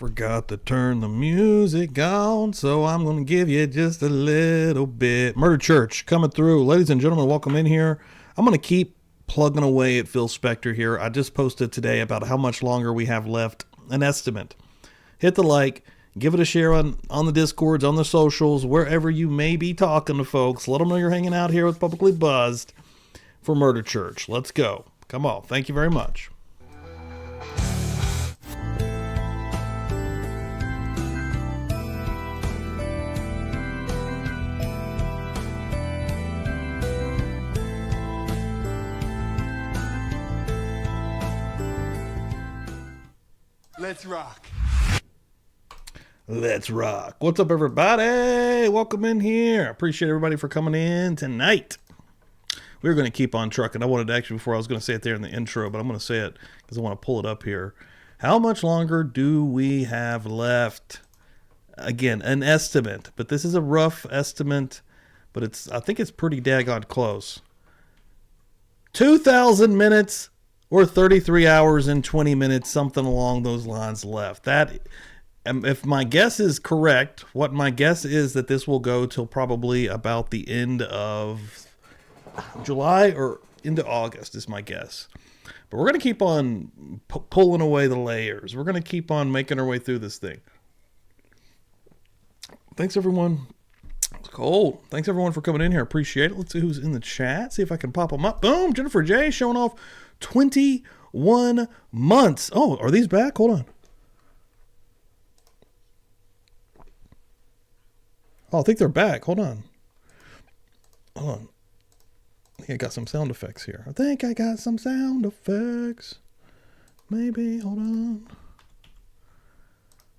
Forgot to turn the music on, so I'm going to give you just a little bit. Murder Church coming through. Ladies and gentlemen, welcome in here. I'm going to keep plugging away at Phil Spector here. I just posted today about how much longer we have left, an estimate. Hit the like, give it a share on the Discords, on the socials, wherever you may be talking to folks. Let them know you're hanging out here with Publicly Buzzed for Murder Church. Let's go. Come on. Thank you very much. Let's rock. Let's rock. What's up, everybody? Welcome in here. Appreciate everybody for coming in tonight. We're going to keep on trucking. I wanted to actually, before I was going to say it there in the intro, but I'm going to say it because I want to pull it up here. How much longer do we have left? Again, an estimate, but this is a rough estimate, but I think it's pretty daggone close. 2,000 minutes or 33 hours and 20 minutes, something along those lines left. That, if my guess is correct, what my guess is that this will go till probably about the end of July or into August is my guess. But we're going to keep on pulling away the layers. We're going to keep on making our way through this thing. Thanks, everyone. It's cold. Thanks, everyone, for coming in here. Appreciate it. Let's see who's in the chat. See if I can pop them up. Boom. Jennifer J. showing off 21 months. Oh, are these back? Hold on. Oh, I think they're back. Hold on. Hold on. I think I got some sound effects here. Maybe. Hold on.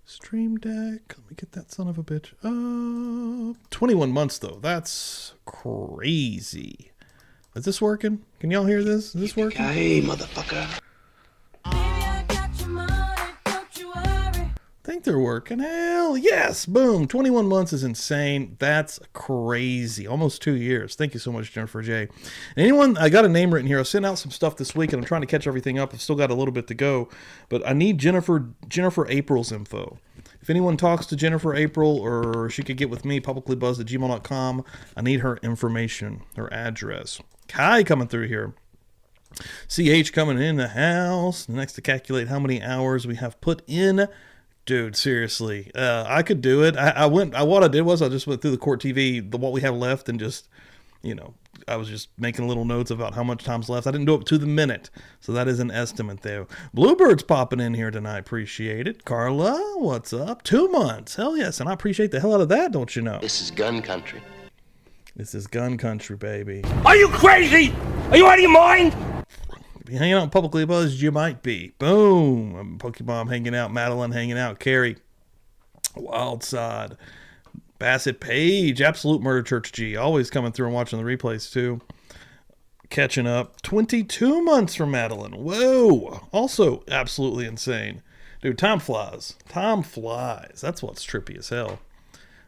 Stream Deck. Let me get that son of a bitch up. 21 months, though. That's crazy. Is this working? Can y'all hear this? Is this working? Hey, motherfucker. I think they're working. Hell yes. Boom. 21 months is insane. That's crazy. Almost 2 years. Thank you so much, Jennifer J. And anyone, I got a name written here. I sent out some stuff this week and I'm trying to catch everything up. I've still got a little bit to go, but I need Jennifer April's info. If anyone talks to Jennifer April or she could get with me, publiclybuzz@gmail.com, I need her information, her address. Kai coming through here. CH coming in the house. Next to calculate how many hours we have put in. Dude, seriously, I could do it. What I did was I just went through the Court TV, what we have left, and just, I was just making little notes about how much time's left. I didn't do it to the minute, so that is an estimate there. Bluebird's popping in here tonight. Appreciate it. Carla, what's up? 2 months. Hell yes, and I appreciate the hell out of that, don't you know? This is gun country. This is gun country, baby. Are you crazy? Are you out of your mind? Be hanging out Publicly Buzzed, you might be. Boom. Pokemon hanging out. Madeline hanging out. Carrie. Wildside. Bassett Page. Absolute Murder Church G. Always coming through and watching the replays too. Catching up. 22 months from Madeline. Whoa. Also absolutely insane. Dude, time flies. Time flies. That's what's trippy as hell.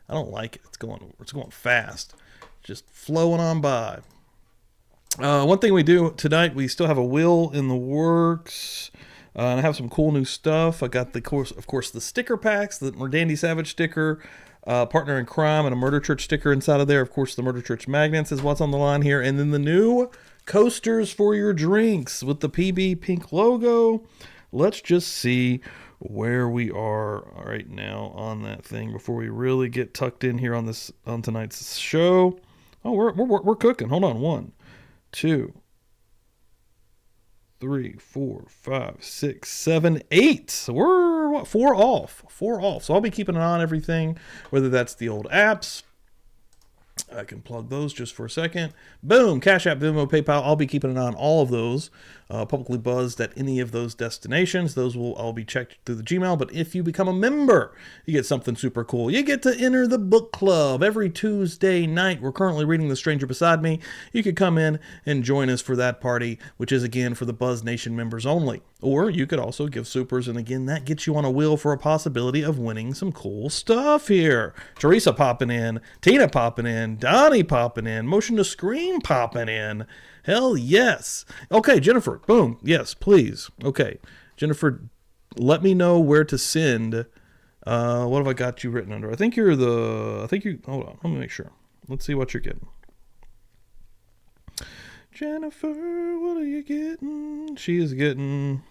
I don't like it. It's going fast. Just flowing on by. One thing we do tonight, we still have a will in the works. And I have some cool new stuff. I got of course, the sticker packs, the Dandy Savage sticker, Partner in Crime, and a Murder Church sticker inside of there. Of course, the Murder Church magnets is what's on the line here. And then the new coasters for your drinks with the PB Pink logo. Let's just see where we are right now on that thing before we really get tucked in here on tonight's show. Oh, we're cooking. Hold on. 1, 2, 3, 4, 5, 6, 7, 8. So we're 4 off. So I'll be keeping an eye on everything, whether that's the old apps. I can plug those just for a second. Boom. Cash App, Venmo, PayPal. I'll be keeping an eye on all of those. Publicly Buzzed at any of those destinations. Those will all be checked through the Gmail. But if you become a member, you get something super cool. You get to enter the book club every Tuesday night. We're currently reading The Stranger Beside Me. You could come in and join us for that party, which is, again, for the Buzz Nation members only. Or you could also give supers, and again, that gets you on a wheel for a possibility of winning some cool stuff here. Teresa popping in, Tina popping in, Donnie popping in, Motion to Scream popping in. Hell yes. Okay, Jennifer, boom. Yes, please. Okay, Jennifer, let me know where to send What have I got you written under? Hold on, let me make sure. Let's see what you're getting. Jennifer, what are you getting? She is getting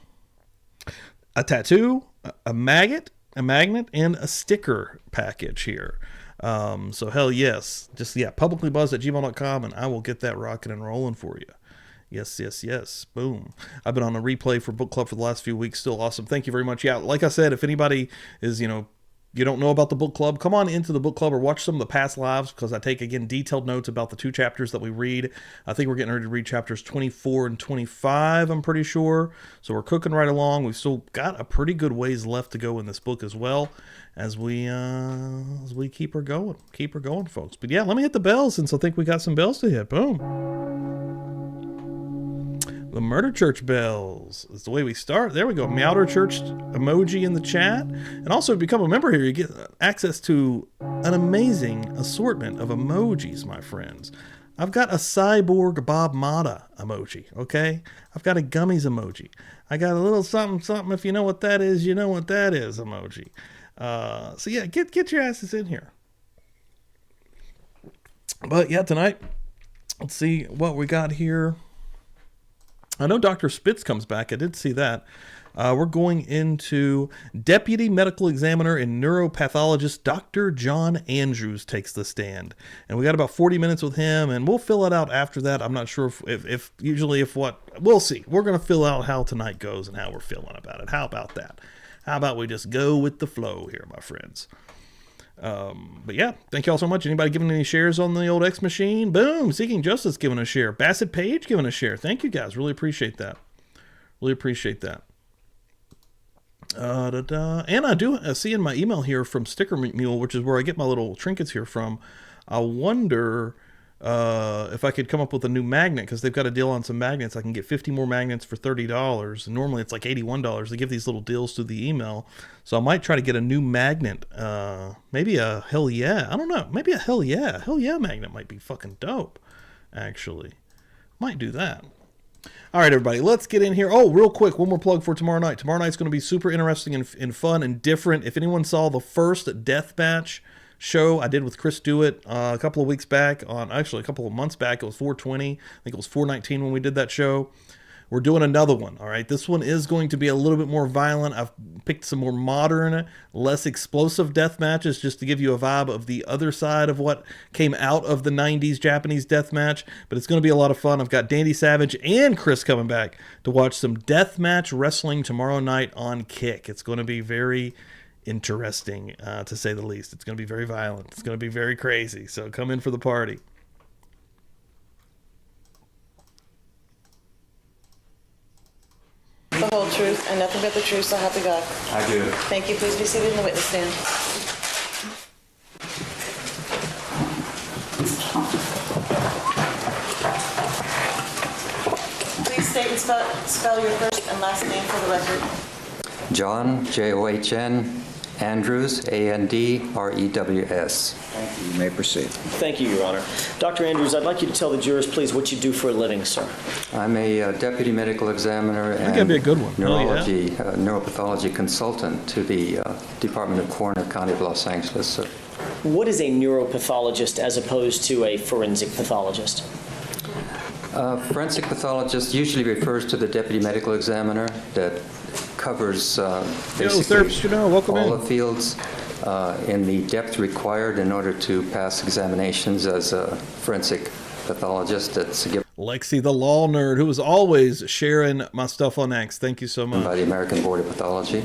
a tattoo, a magnet, and a sticker package here. So hell yes. Just, publiclybuzz@gmail.com, and I will get that rocking and rolling for you. Yes. Boom. I've been on a replay for book club for the last few weeks. Still awesome. Thank you very much. Yeah, like I said, if anybody is, you don't know about the book club, come on into the book club or watch some of the past lives, because I take, again, detailed notes about the 2 chapters that we read. I think we're getting ready to read chapters 24 and 25, I'm pretty sure. So we're cooking right along. We've still got a pretty good ways left to go in this book as well, as we keep her going. Keep her going, folks. But yeah, let me hit the bells, since I think we got some bells to hit. Boom. The Murder Church bells is the way we start. There we go. Meowder Church emoji in the chat. And also, become a member here, you get access to an amazing assortment of emojis, my friends. I've got a cyborg Bob Mata emoji, okay? I've got a gummies emoji. I got a little something, if you know what that is, you know what that is emoji. So yeah, get your asses in here. But yeah, tonight, let's see what we got here. I know Dr. Spitz comes back. I did see that. We're going into Deputy Medical Examiner and Neuropathologist Dr. John Andrews takes the stand. And we got about 40 minutes with him, and we'll fill it out after that. I'm not sure if we'll see. We're going to fill out how tonight goes and how we're feeling about it. How about that? How about we just go with the flow here, my friends? But yeah, thank you all so much. Anybody giving any shares on the old X machine? Boom. Seeking Justice giving a share. Bassett Page giving a share. Thank you guys. Really appreciate that. And I do see in my email here from Sticker Mule, which is where I get my little trinkets here from. I wonder if I could come up with a new magnet, because they've got a deal on some magnets. I can get 50 more magnets for $30. And normally it's like $81. They give these little deals through the email. So I might try to get a new magnet. Maybe a hell yeah. I don't know. Maybe a hell yeah. Hell yeah magnet might be fucking dope, actually. Might do that. All right, everybody, let's get in here. Oh, real quick, one more plug for tomorrow night. Tomorrow night's going to be super interesting and fun and different. If anyone saw the first Deathmatch show I did with Chris Dewitt a couple of weeks back, a couple of months back, it was 420. I think it was 419 when we did that show. We're doing another one, all right? This one is going to be a little bit more violent. I've picked some more modern, less explosive death matches just to give you a vibe of the other side of what came out of the 90s Japanese death match. But it's going to be a lot of fun. I've got Dandy Savage and Chris coming back to watch some death match wrestling tomorrow night on Kick. It's going to be very interesting, to say the least. It's going to be very violent. It's going to be very crazy. So come in for the party. The whole truth and nothing but the truth, so help you God. I do. Thank you. Please be seated in the witness stand. Please state and spell your first and last name for the record. John, John, Andrews, Andrews. Thank you. You may proceed. Thank you, Your Honor. Dr. Andrews, I'd like you to tell the jurors, please, what you do for a living, sir. I'm a deputy medical examiner and that'd be a good one. neurology, neuropathology consultant to the Department of Coroner County of Los Angeles, sir. What is a neuropathologist as opposed to a forensic pathologist? Forensic pathologist usually refers to the deputy medical examiner that covers basically all the fields in the depth required in order to pass examinations as a forensic pathologist. That's given Lexi, the law nerd, who is always sharing my stuff on X. Thank you so much. by the American Board of Pathology,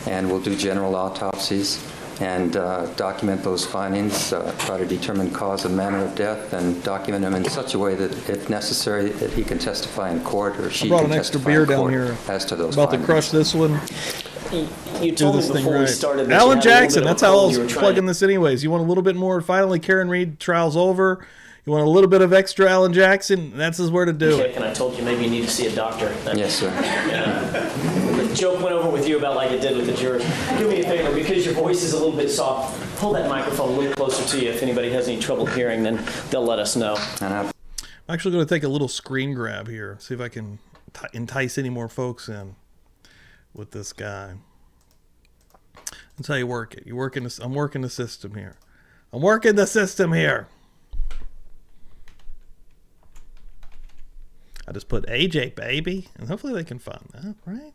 and we'll do general autopsies and document those findings, try to determine cause and manner of death, and document them in such a way that, if necessary, that he can testify in court or she I brought can an extra testify beer in down court here. as to those About findings. to crush this one. You told me before we started that Alan you had a little Jackson, bit of that's a how I cold. was You were trying plugging to- this anyways. You want a little bit more, finally Karen Reed trial's over. You want a little bit of extra Alan Jackson, that's his where to do it. And I told you maybe you need to see a doctor. Yes, sir. The joke went over with you about like it did with the jurors. Do me a favor, because your voice is a little bit soft, pull that microphone a little closer to you. If anybody has any trouble hearing, then they'll let us know. And I'm actually going to take a little screen grab here, see if I can entice any more folks in with this guy. That's how you work it. I'm working the system here. I'm working the system here. I just put AJ, baby, and hopefully they can find that, right?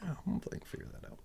Yeah, hopefully they can figure that out.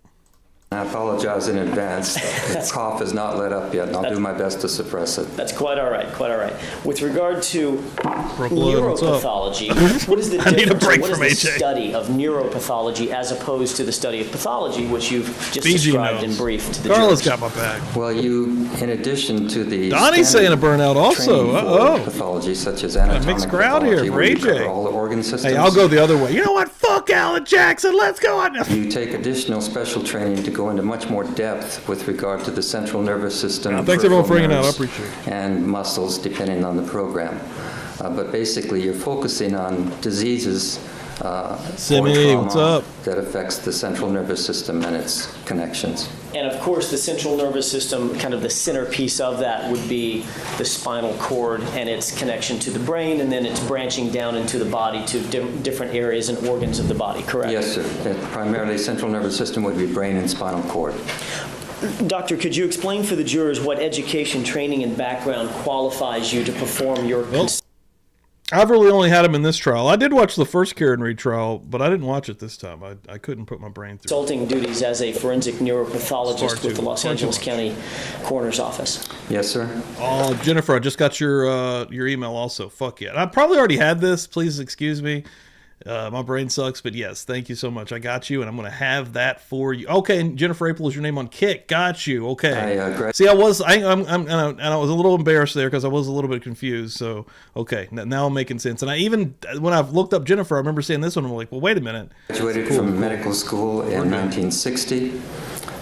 I apologize in advance. The cough has not let up yet, and I'll do my best to suppress it. That's quite all right, quite all right. With regard to Blood, neuropathology, what is the I need a difference? break What is from the AJ. study of neuropathology as opposed to the study of pathology, which you've just BG described knows. in brief to the Carla's jurors? got my back. Well, you, in addition to the Donnie's saying a burnout also. training for pathology, such as anatomic mixed crowd here pathology, for where you AJ. cover all the organ systems. Hey, I'll go the other way. You know what? Fuck Alan Jackson. Let's go on. You take additional special training to go into much more depth with regard to the central nervous system, Thanks everyone for peripheral hanging out. I nerves, appreciate it. and muscles, depending on the program. But basically, you're focusing on diseases or Simi, trauma what's up? that affects the central nervous system and its connections. And of course, the central nervous system, kind of the centerpiece of that would be the spinal cord and its connection to the brain, and then it's branching down into the body to different areas and organs of the body, correct? Yes, sir. Primarily, central nervous system would be brain and spinal cord. Doctor, could you explain for the jurors what education, training, and background qualifies you to perform your I've really only had him in this trial. I did watch the first Karen Reed trial, but I didn't watch it this time. I couldn't put my brain through it. consulting duties as a forensic neuropathologist with the Los Angeles County Coroner's Office? Yes, sir. Oh, Jennifer, I just got your email also. Fuck yeah. And I probably already had this. Please excuse me. My brain sucks, but yes, thank you so much. I got you, and I'm going to have that for you. Okay, and Jennifer April is your name on Kick. Got you. Okay. See, I was a little embarrassed there because I was a little bit confused. So, okay, now I'm making sense. And I even, when I've looked up Jennifer, I remember seeing this one, and I'm like, well, wait a minute. Graduated from medical school in 1960.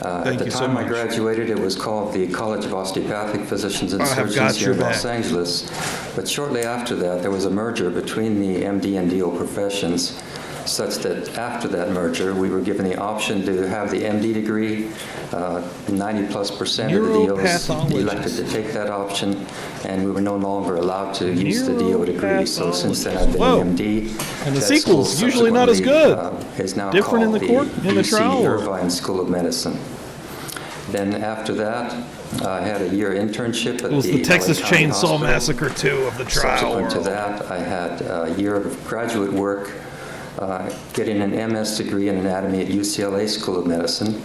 At the time I graduated, it was called the College of Osteopathic Physicians and Surgeons here in Los Angeles. But shortly after that, there was a merger between the MD and DO professions, such that after that merger, we were given the option to have the MD degree. 90+% of the DOs elected to take that option, and we were no longer allowed to use the DO degree. So since then, I've been an MD. And the sequel's usually not as good. Is now different in the court, in the trial. Irvine School of Medicine. Then after that, I had a year internship at the Texas Chainsaw Massacre 2 of the trial. Subsequent to that, I had a year of graduate work, getting an MS degree in anatomy at UCLA School of Medicine.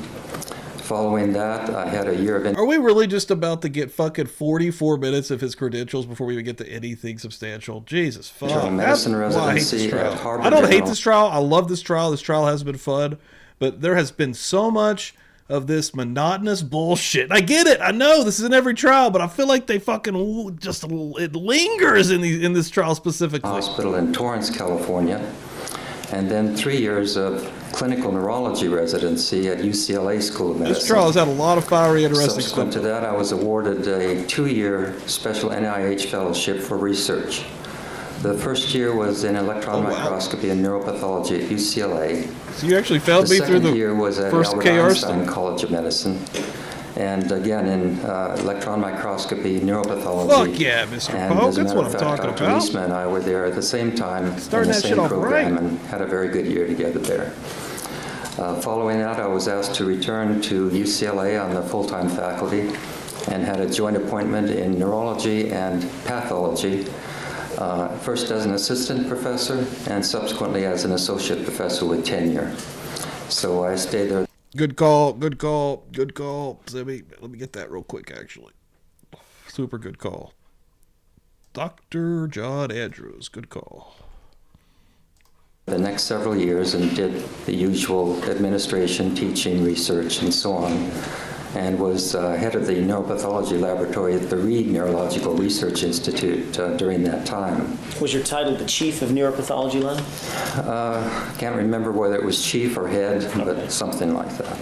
Following that, I had a year of... Are we really just about to get fucking 44 minutes of his credentials before we even get to anything substantial? Jesus, fuck. Medicine residency at Harvard. I don't hate this trial. I love this trial. This trial has been fun. But there has been so much of this monotonous bullshit. I get it. I know this is in every trial, but I feel like they fucking just... It lingers in this trial specifically. Hospital in Torrance, California. And then 3 years of clinical neurology residency at UCLA School of Medicine. This trial has had a lot of fiery, interesting stuff. Subsequent to that, I was awarded a 2-year special NIH fellowship for research. The first year was in electron microscopy and neuropathology at UCLA. So you actually failed me through the second year was at first Albert KR Einstein stuff. College of Medicine. And again, in electron microscopy, neuropathology. Fuck yeah, Mr. And Pogue, as a that's matter what of I'm fact, talking Dr. about. Liesman and I were there at the same time Starting in the that shit same off program right. and had a very good year together there. Following that, I was asked to return to UCLA on the full-time faculty and had a joint appointment in neurology and pathology, first as an assistant professor and subsequently as an associate professor with tenure. So I stayed there. Good call, good call, good call. Let me get that real quick, actually. Super good call. Dr. John Andrews, good call. The next several years and did the usual administration, teaching, research, and so on, and was head of the neuropathology laboratory at the Reed Neurological Research Institute during that time. Was your title the chief of neuropathology lab? Can't remember whether it was chief or head, but something like that.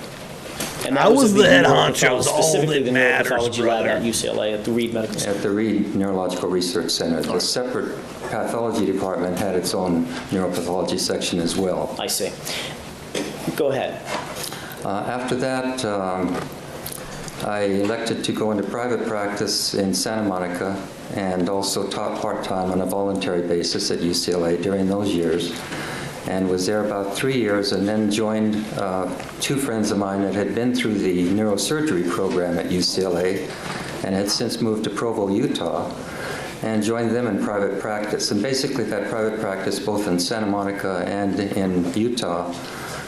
And that I was the head neuropathology- honcho, all specifically that the matters, neuropathology lab brother. at UCLA at the Reed Medical Center. At the Reed Neurological Research Center. The separate pathology department had its own neuropathology section as well. I see. Go ahead. After that, I elected to go into private practice in Santa Monica and also taught part-time on a voluntary basis at UCLA during those years. and was there about 3 years, and then joined two friends of mine that had been through the neurosurgery program at UCLA and had since moved to Provo, Utah, and joined them in private practice. And basically that private practice, both in Santa Monica and in Utah,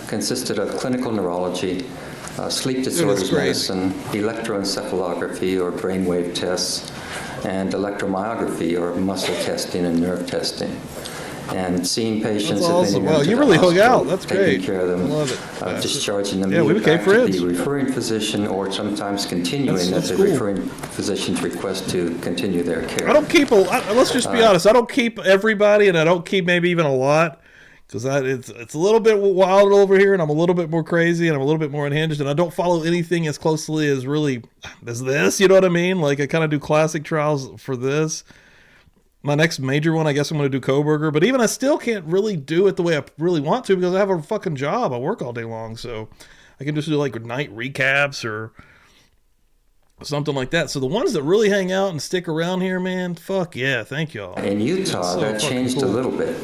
consisted of clinical neurology, sleep disorders medicine, electroencephalography or brainwave tests, and electromyography or muscle testing and nerve testing. And seeing patients. That's awesome. Well, you really hung out. That's great. Taking care of them, love it. discharging them we became back friends. to the referring physician, or sometimes continuing That's at the cool. referring physician's request to continue their care. I don't keep let's just be honest. I don't keep everybody, and I don't keep maybe even a lot, because it's a little bit wild over here, and I'm a little bit more crazy, and I'm a little bit more unhinged, and I don't follow anything as closely as this. You know what I mean? Like, I kind of do classic trials for this. My next major one, I guess I'm going to do Koberger, but even I still can't really do it the way I really want to, because I have a fucking job. I work all day long, so I can just do like night recaps or something like that. So the ones that really hang out and stick around here, man, fuck yeah, thank y'all. In Utah, that changed a little bit,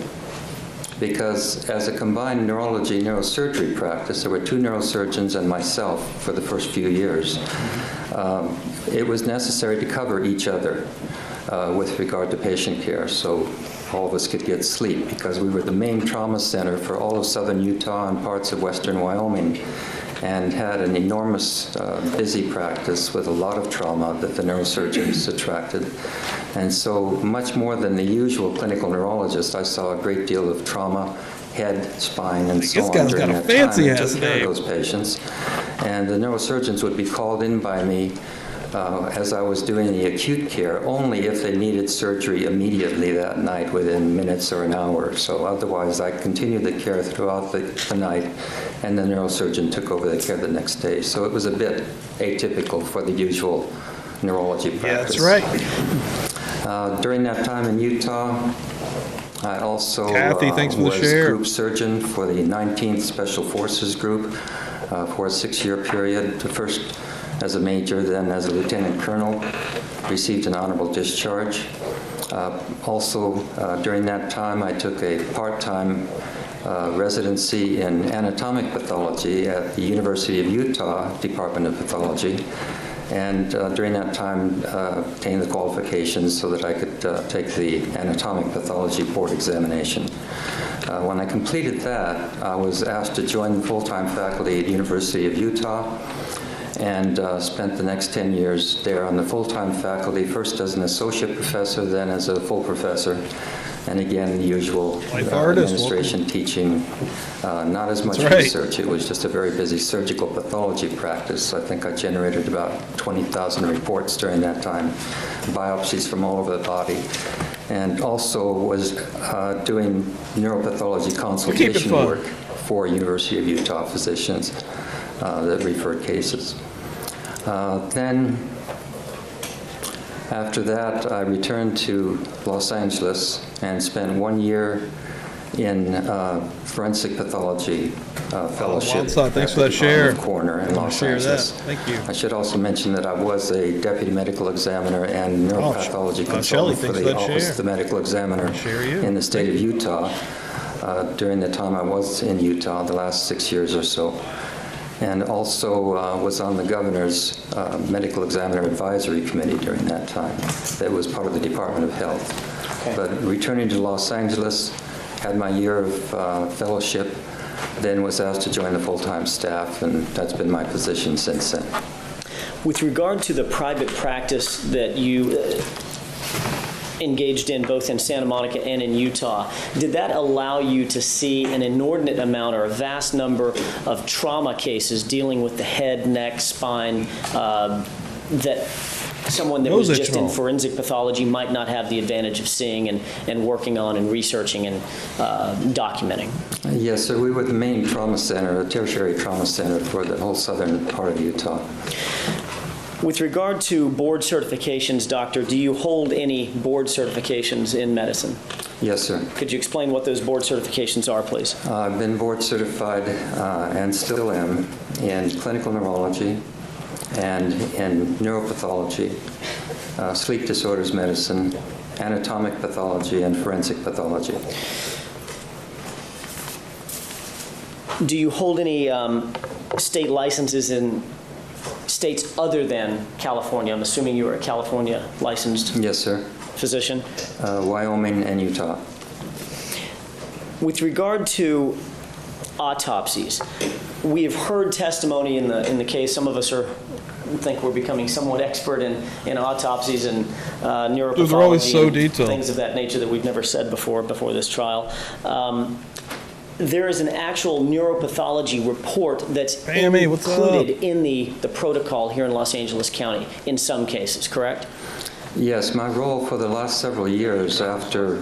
because as a combined neurology neurosurgery practice, there were two neurosurgeons and myself for the first few years. It was necessary to cover each other with regard to patient care, so all of us could get sleep, because we were the main trauma center for all of southern Utah and parts of western Wyoming, and had an enormous busy practice with a lot of trauma that the neurosurgeons attracted. And so much more than the usual clinical neurologist, I saw a great deal of trauma, head, spine, and so on during that time. I took care of those patients. And the neurosurgeons would be called in by me as I was doing the acute care, only if they needed surgery immediately that night, within minutes or an hour. So otherwise, I continued the care throughout the night, and the neurosurgeon took over the care the next day. So it was a bit atypical for the usual neurology practice. Yeah, that's right. During that time in Utah, I also Kathy, thanks for the was share. group surgeon for the 19th Special Forces Group for a 6-year period. First as a major, then as a lieutenant colonel, received an honorable discharge. Also, during that time, I took a part-time residency in anatomic pathology at the University of Utah Department of Pathology, and during that time obtained the qualifications so that I could take the anatomic pathology board examination. When I completed that, I was asked to join the full-time faculty at the University of Utah, and spent the next 10 years there on the full-time faculty, first as an associate professor, then as a full professor, and again, the usual administration, teaching, not as much research. It was just a very busy surgical pathology practice. I think I generated about 20,000 reports during that time, biopsies from all over the body, and also was doing neuropathology consultation work for University of Utah physicians that referred cases. Then, after that, I returned to Los Angeles and spent 1 year in forensic pathology fellowship. Thanks for that share. Corner in Los Angeles. Thank you. I should also mention that I was a deputy medical examiner and neuropathology consultant for the Office of the Medical Examiner in the state of Utah during the time I was in Utah, the last 6 years or so. And also was on the governor's medical examiner advisory committee during that time. That was part of the Department of Health. Okay. But returning to Los Angeles, had my year of fellowship, then was asked to join the full-time staff, and that's been my position since then. With regard to the private practice that you engaged in both in Santa Monica and in Utah, did that allow you to see an inordinate amount or a vast number of trauma cases dealing with the head, neck, spine that someone that was just in forensic pathology might not have the advantage of seeing and working on and researching and documenting? Yes, sir. We were the main trauma center, a tertiary trauma center for the whole southern part of Utah. With regard to board certifications, Doctor, do you hold any board certifications in medicine? Yes, sir. Could you explain what those board certifications are, please? I've been board certified and still am in clinical neurology and in neuropathology, sleep disorders medicine, anatomic pathology, and forensic pathology. Do you hold any state licenses in states other than California? I'm assuming you are a California licensed Yes, sir. physician. Wyoming and Utah. With regard to autopsies, we have heard testimony in the case. Some of us think we're becoming somewhat expert in autopsies and neuropathology. Those are always so and detailed. things of that nature that we've never said before this trial. There is an actual neuropathology report that's Pammy, what's included in the protocol here in Los Angeles County in some cases, correct? Yes, my role for the last several years after...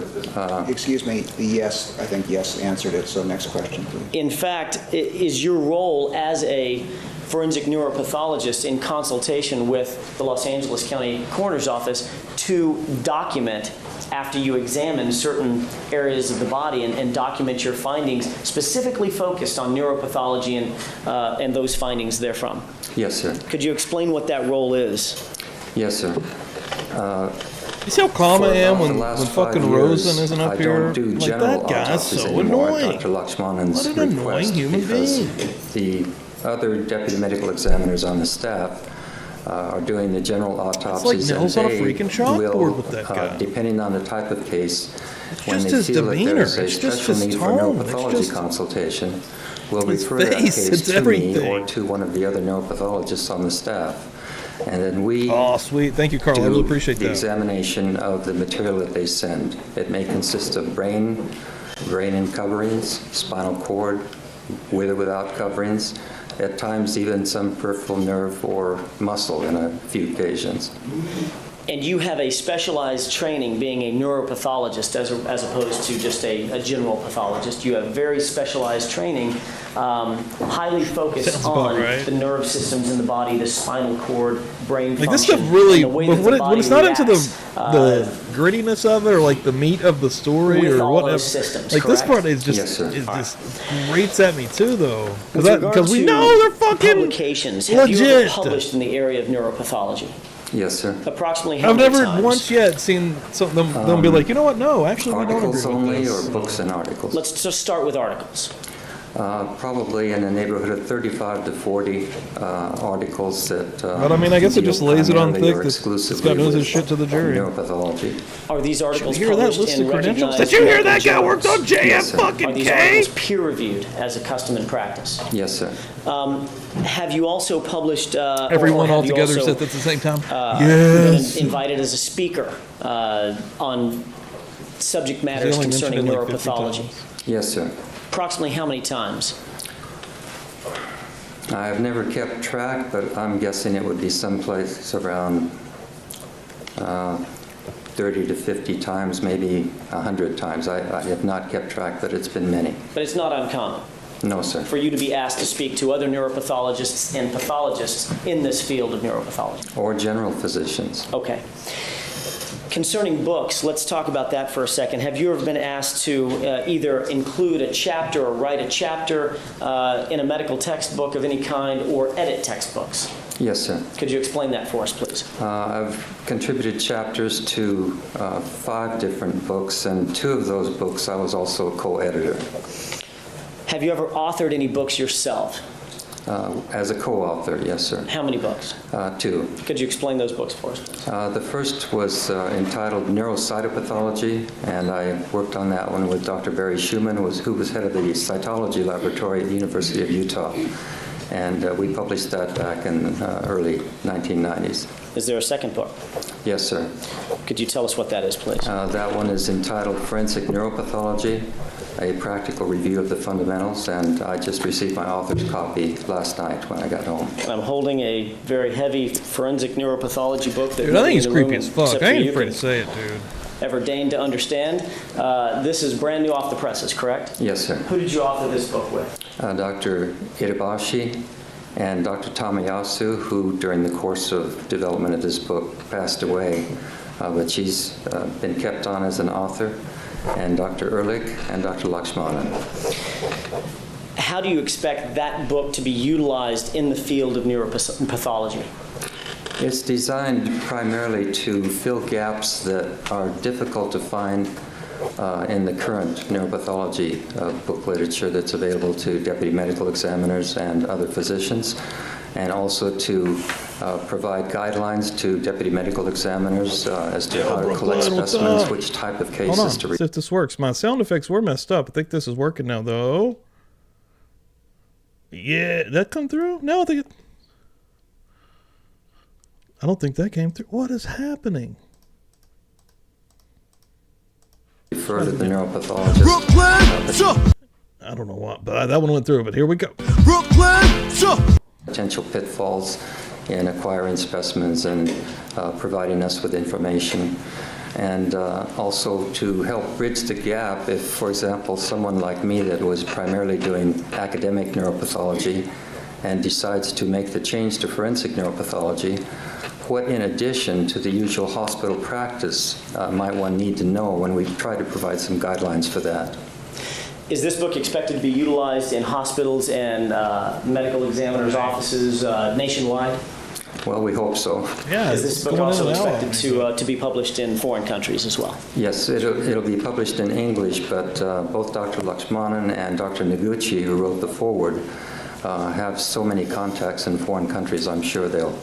Excuse me, yes, I think yes answered it, so next question, please. In fact, is your role as a forensic neuropathologist in consultation with the Los Angeles County Coroner's Office to document after you examine certain areas of the body and document your findings specifically focused on neuropathology and those findings therefrom? Yes, sir. Could you explain what that role is? Yes, sir. You see how calm I am For when the last fucking 5 years, Rosen isn't up I here? don't do Like, general that guy's autopsies so anymore at annoying. Dr. Lakshmanan's What an annoying request human because being. the other deputy medical examiners on the staff are doing the general autopsies. like nails and on a they freaking chalkboard will, with that guy. Depending on the type of case, when just they his feel demeanor. that there's a It's just special his need tone. for It's neuropathology just consultation, will his refer that face. case It's to me everything. or to one of the other neuropathologists on the staff. And then we Oh, sweet. Thank you, Carl. I do really appreciate the that. examination of the material that they send. It may consist of brain and coverings, spinal cord, with or without coverings, at times even some peripheral nerve or muscle in a few occasions. And you have a specialized training being a neuropathologist as opposed to just a general pathologist. You have very specialized training, highly focused Sounds about on right. the nerve systems in the body, the spinal cord, brain Like this function. stuff really, and the way when, that the when body it's not into reacts, the grittiness of it or like the meat of the story with or all whatever. those systems, Like this correct? part is just, Yes, sir. it just grates at me too, though, With regard because we to know they're fucking publications, have you ever legit. published in the area of neuropathology? Yes, sir. Approximately how I've many never times? once yet seen some them be like, you know what? No, actually, we don't agree Articles with only this. or books and articles? Let's just start with articles. Probably in the neighborhood of 35 to 40 articles that. But I mean, I guess it deal just lays it on primarily thick or that exclusively Scott knows his with shit to the jury. Neuropathology. Are these articles Did you hear that published list in of credentials? recognized Did you hear that medical guy worked on journals? Yes, sir. Are these JFK? articles peer-reviewed as a custom and practice? Yes, sir. Have you also published, Everyone or all have you together also, said at the same time. been invited as a speaker on subject matters only concerning mentioned it like 50 neuropathology? times. Yes, sir. Approximately how many times? I've never kept track, but I'm guessing it would be someplace around 30 to 50 times, maybe 100 times. I have not kept track, but it's been many. But it's not uncommon No, sir. for you to be asked to speak to other neuropathologists and pathologists in this field of neuropathology. Or general physicians. Okay. Concerning books, let's talk about that for a second. Have you ever been asked to either include a chapter or write a chapter in a medical textbook of any kind or edit textbooks? Yes, sir. Could you explain that for us, please? I've contributed chapters to 5 different books, and 2 of those books I was also a co-editor. Have you ever authored any books yourself? As a co-author, yes, sir. How many books? 2. Could you explain those books for us, please? The first was entitled Neurocytopathology, and I worked on that one with Dr. Barry Schumann, who was head of the cytology laboratory at the University of Utah. And we published that back in early 1990s. Is there a second book? Yes, sir. Could you tell us what that is, please? That one is entitled Forensic Neuropathology, a practical review of the fundamentals, and I just received my author's copy last night when I got home. I'm holding a very heavy forensic neuropathology book that Dude, I think nobody he's in the room, creepy as fuck. except I for ain't you, afraid can to say it, dude. ever deign to understand. This is brand new off the presses, correct? Yes, sir. Who did you author this book with? Dr. Itabashi and Dr. Tamayasu, who during the course of development of this book passed away, but she's been kept on as an author, and Dr. Ehrlich and Dr. Lakshmanan. How do you expect that book to be utilized in the field of neuropathology? It's designed primarily to fill gaps that are difficult to find in the current neuropathology book literature that's available to deputy medical examiners and other physicians, and also to provide guidelines to deputy medical examiners as to how to collect specimens, which type of cases to Hold on, see if this works. My sound effects were messed up. I think this is working now, though. Yeah, that come through? No, I don't think that came through. What is happening? refer to the neuropathologist. I don't know what, but that one went through, but here we go. Potential pitfalls in acquiring specimens and providing us with information. And also to help bridge the gap if, for example, someone like me that was primarily doing academic neuropathology and decides to make the change to forensic neuropathology, what in addition to the usual hospital practice might one need to know when we try to provide some guidelines for that. Is this book expected to be utilized in hospitals and medical examiners' offices nationwide? Well, we hope so. Yeah. Is this book also expected to be published in foreign countries as well? Yes, it'll be published in English, but both Dr. Lakshmanan and Dr. Noguchi, who wrote the foreword, have so many contacts in foreign countries, I'm sure they'll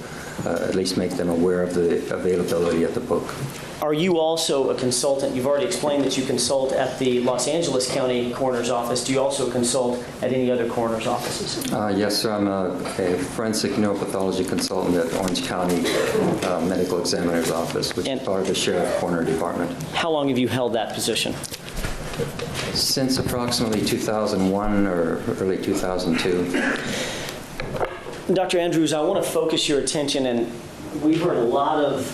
at least make them aware of the availability of the book. Are you also a consultant? You've already explained that you consult at the Los Angeles County Coroner's Office. Do you also consult at any other coroner's offices? Yes, sir. I'm a forensic neuropathology consultant at Orange County Medical Examiner's Office, which is part of the Sheriff Coroner Department. How long have you held that position? Since approximately 2001 or early 2002. Dr. Andrews, I want to focus your attention, and we've heard a lot of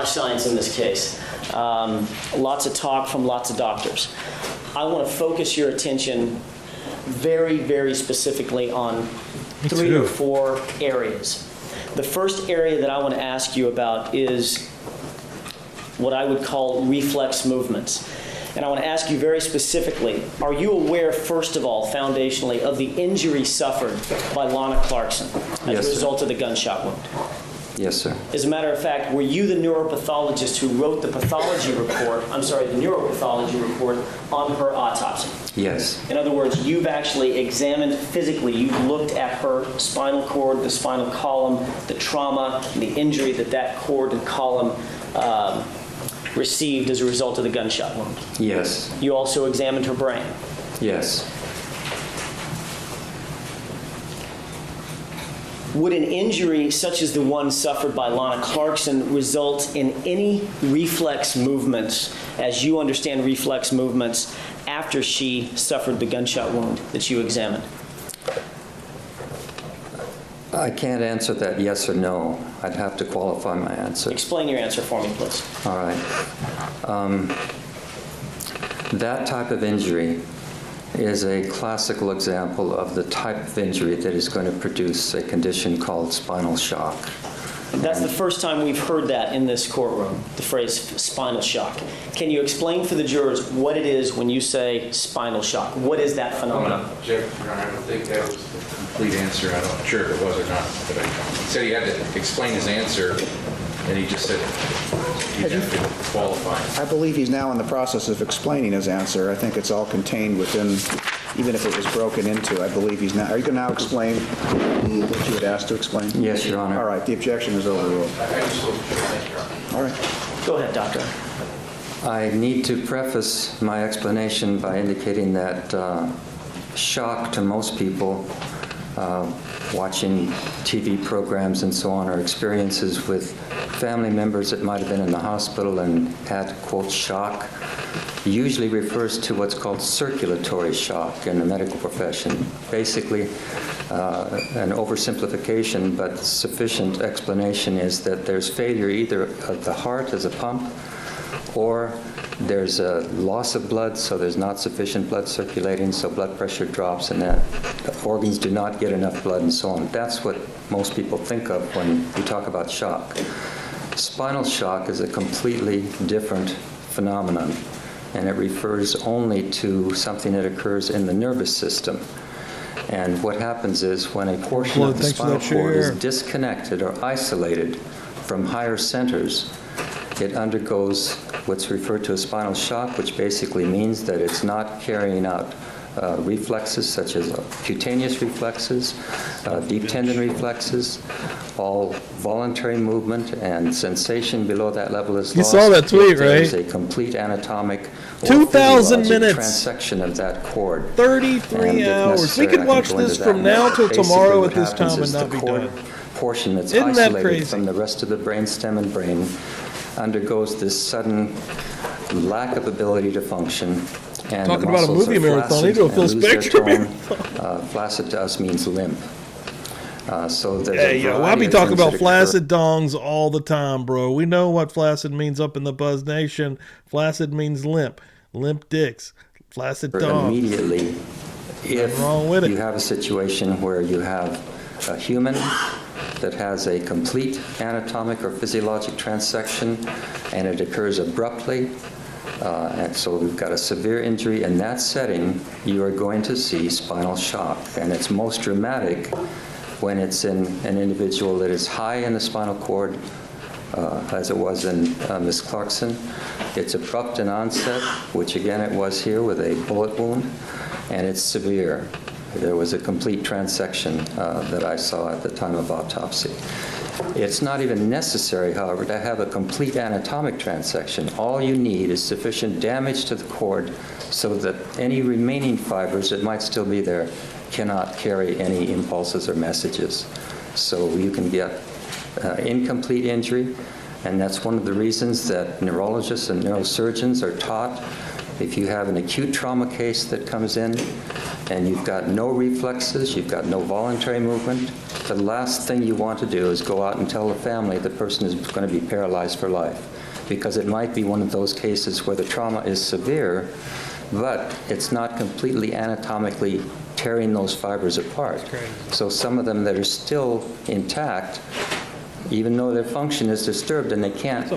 science in this case. Lots of talk from lots of doctors. I want to focus your attention very, very specifically on 3 or 4 areas. The first area that I want to ask you about is what I would call reflex movements. And I want to ask you very specifically, are you aware, first of all, foundationally, of the injury suffered by Lana Clarkson as a result of the gunshot wound? Yes, sir. As a matter of fact, were you the neuropathologist who wrote the neuropathology report on her autopsy? Yes. In other words, you've actually examined physically, you've looked at her spinal cord, the spinal column, the trauma, the injury that cord and column received as a result of the gunshot wound. Yes. You also examined her brain. Yes. Would an injury such as the one suffered by Lana Clarkson result in any reflex movements, as you understand reflex movements, after she suffered the gunshot wound that you examined? I can't answer that yes or no. I'd have to qualify my answer. Explain your answer for me, please. All right. That type of injury is a classical example of the type of injury that is going to produce a condition called spinal shock. That's the first time we've heard that in this courtroom, the phrase spinal shock. Can you explain for the jurors what it is when you say spinal shock? What is that phenomenon? Jeff, I don't think that was the complete answer. I'm not sure if it was or not. But he said he had to explain his answer, and he just said he'd have to qualify. I believe he's now in the process of explaining his answer. I think it's all contained within, even if it was broken into, I believe he's now. Are you going to now explain what you had asked to explain? Yes, Your Honor. All right, the objection is overruled. All right. Go ahead, Doctor. I need to preface my explanation by indicating that shock to most people watching TV programs and so on, or experiences with family members that might have been in the hospital and had, quote, shock, usually refers to what's called circulatory shock in the medical profession. Basically, an oversimplification but sufficient explanation is that there's failure either of the heart as a pump, or there's a loss of blood, so there's not sufficient blood circulating, so blood pressure drops and that organs do not get enough blood and so on. That's what most people think of when we talk about shock. Spinal shock is a completely different phenomenon, and it refers only to something that occurs in the nervous system. And what happens is when a portion of the spinal cord is disconnected or isolated from higher centers, it undergoes what's referred to as spinal shock, which basically means that it's not carrying out reflexes such as cutaneous reflexes, deep tendon reflexes, all voluntary movement and sensation below that level is lost. You saw that tweet, right? There's a complete anatomic 2,000 minutes. transection of that cord. 33 hours. We could watch this from now till tomorrow at this time and not be done. Portion that's Isn't that isolated crazy? from the rest of the brainstem and brain undergoes this sudden lack of ability to function. And Talking the about a muscles movie are marathon, flaccid they do a and Phil lose their Spector tone. marathon. Flaccid to us means limp. So there's Hey, a yo, I variety be of talking things about that flaccid dongs all the time, bro. We know what flaccid means up in the Buzz Nation. Flaccid means limp. Limp dicks. Flaccid occur dongs. immediately if wrong with it. you have a situation where you have a human that has a complete anatomic or physiologic transection and it occurs abruptly. And so we've got a severe injury. In that setting, you are going to see spinal shock. And it's most dramatic when it's in an individual that is high in the spinal cord, as it was in Ms. Clarkson. It's abrupt in onset, which again it was here with a bullet wound, and it's severe. There was a complete transection that I saw at the time of autopsy. It's not even necessary, however, to have a complete anatomic transection. All you need is sufficient damage to the cord so that any remaining fibers that might still be there cannot carry any impulses or messages. So you can get incomplete injury, and that's one of the reasons that neurologists and neurosurgeons are taught if you have an acute trauma case that comes in and you've got no reflexes, you've got no voluntary movement, the last thing you want to do is go out and tell the family the person is going to be paralyzed for life, because it might be one of those cases where the trauma is severe, but it's not completely anatomically tearing those fibers apart. So some of them that are still intact, even though their function is disturbed and they can't,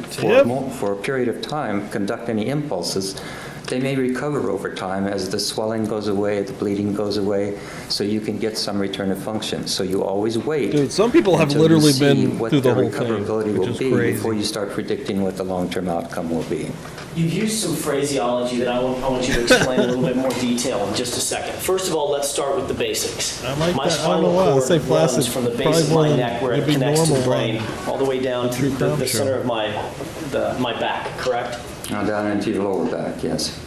for a period of time, conduct any impulses, they may recover over time as the swelling goes away, the bleeding goes away, so you can get some return of function. So you always wait. Dude, some people have until literally you see been what through the their whole thing, recoverability which will is be crazy. before you start predicting what the long-term outcome will be. You've used some phraseology that I want you to explain in a little bit more detail in just a second. First of all, let's start with the basics. I like My that. I don't know spinal why. I cord say flaccid. runs from the base Probably of my more than neck where it it'd be connects to the normal brain on all the way down to True the Crime center Show. of my back, correct? Now down into your lower back, yes.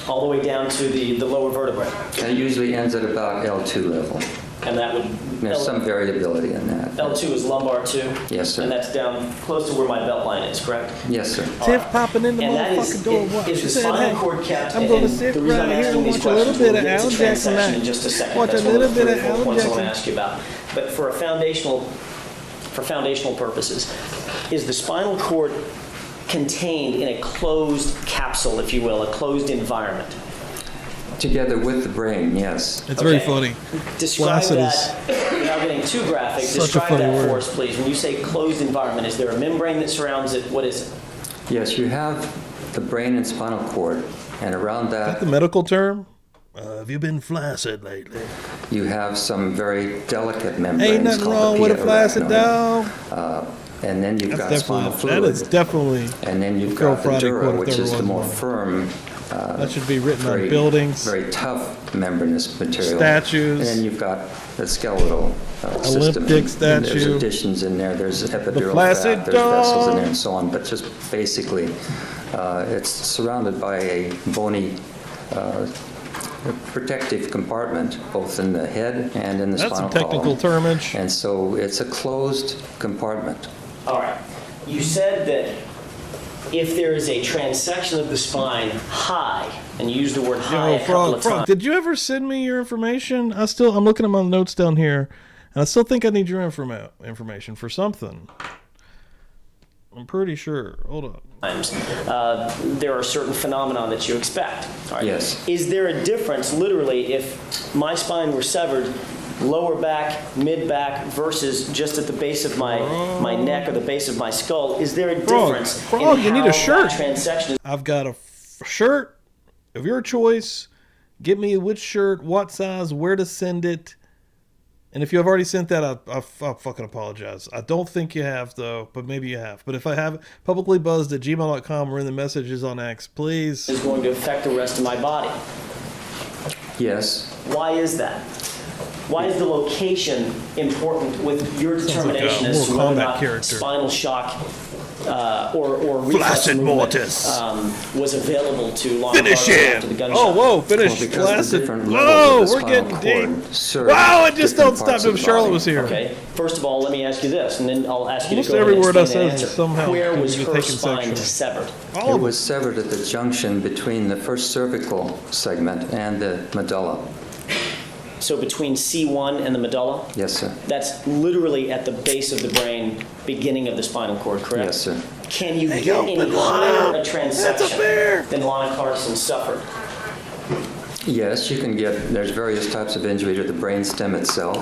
All the way down to the lower vertebrae. And it usually ends at about L2 level. And that would... There's some variability in that. L2 is lumbar 2? Yes, sir. And that's down close to where my belt line is, correct? Yes, sir. Tiff popping in the And that motherfucking is, door. What? is She the said, spinal hey, cord kept, I'm going to and sit the reason right I'm here asking and these watch a little questions, bit we'll of get Alan to Jackson transection in Night. just a second. Watch a That's one little of the bit of three or four Alan points I want to Jackson. ask you about. But for foundational purposes, is the spinal cord contained in a closed capsule, if you will, a closed environment? Together with the brain, yes. It's very Okay. funny. Describe Flaccid that, without getting too graphic, Such a describe funny that word. for us, please. When you say closed environment, is there a membrane that surrounds it? What is it? Yes, you have the brain and spinal cord, and around Is that that the medical term? Have you been flaccid lately? you have some very delicate membranes Ain't nothing called wrong the with a pia flaccid arachnoid. dog. And then you've got spinal That fluid. is definitely And then you've Phil got the Friday dura, quote if which there is the was more one. firm, That should be written on very, buildings. very tough membranous material. Statues. And then you've got the skeletal system. Olympic And statue. There's additions in there. There's epidural flaccid fat, there's vessels in dog. there and so on. But just basically, it's surrounded by a bony protective compartment, both in the head and in the That's spinal some technical column. termage. And so it's a closed compartment. All right. You said that if there is a transection of the spine high, and you used the word high Yo, a couple of Frog, times. did you ever send me your information? I'm looking at my notes down here, and I still think I need your information for something. I'm pretty sure. Hold on. There are certain phenomena that you expect. All right? Yes. Is there a difference, literally, if my spine were severed, lower back, mid back, versus just at the base of my neck or the base of my skull? Is there a difference Frog, in you need how a shirt. that transection is? I've got a shirt of your choice. Get me which shirt, what size, where to send it, And if you have already sent that, I fucking apologize. I don't think you have, though, but maybe you have. But if I have publiclybuzzed@gmail.com or in the messages on X, please. Is going to affect the rest of my body. Yes. Why is that? Why is the location important with your determination like a as to Mortal whether or Kombat not character. spinal shock or reflex Flaccid movement, mortis. was available to law Finish enforcement after the him! gunshot? Oh, whoa, finish Well, because the Flaccid. different Whoa, levels of the we're getting spinal deep. cord serve Wow, it just don't different stop parts of if the Charlotte body. was here. Okay, first of all, let me ask you this, and then I'll ask you Almost to go every ahead and word I explain the said answer. is somehow Where was can be her taken spine sexually. severed? All It of was severed at the junction between the first cervical segment and the medulla. So between C1 and the medulla? Yes, sir. That's literally at the base of the brain, beginning of the spinal cord, correct? Yes, sir. Can you Hey, get open any one higher up. a transection That's a bear. than Lana Clarkson suffered? Yes, you can get, there's various types of injury to the brain stem itself.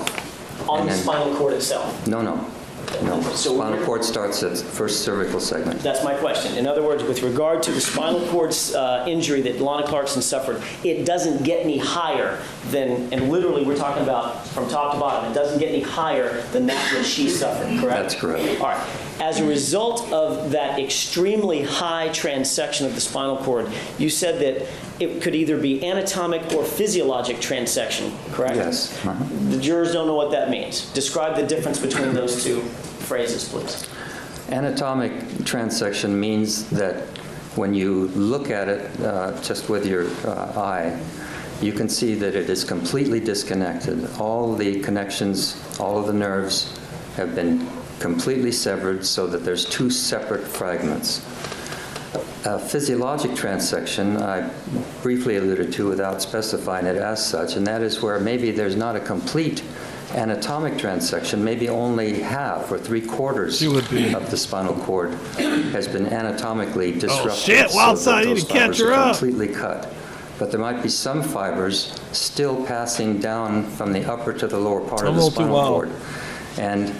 On And the then- spinal cord itself? No, no. No. So Spinal we're- cord starts at first cervical segment. That's my question. In other words, with regard to the spinal cord injury that Lana Clarkson suffered, it doesn't get any higher than, and literally we're talking about from top to bottom, it doesn't get any higher than that which she suffered, correct? That's correct. All right. As a result of that extremely high transection of the spinal cord, you said that it could either be anatomic or physiologic transection, correct? Yes. Uh-huh. The jurors don't know what that means. Describe the difference between those two phrases, please. Anatomic transection means that when you look at it just with your eye, you can see that it is completely disconnected. All the connections, all of the nerves have been completely severed so that there's two separate fragments. A physiologic transection, I briefly alluded to without specifying it as such, and that is where maybe there's not a complete anatomic transection, maybe only half or three-quarters of the spinal cord has been anatomically disrupted. Oh, shit, so wild that side, you those need to catch fibers her are up. completely cut. But there might be some fibers still passing down from the upper to the lower part I'm of a the little too spinal wild. cord. And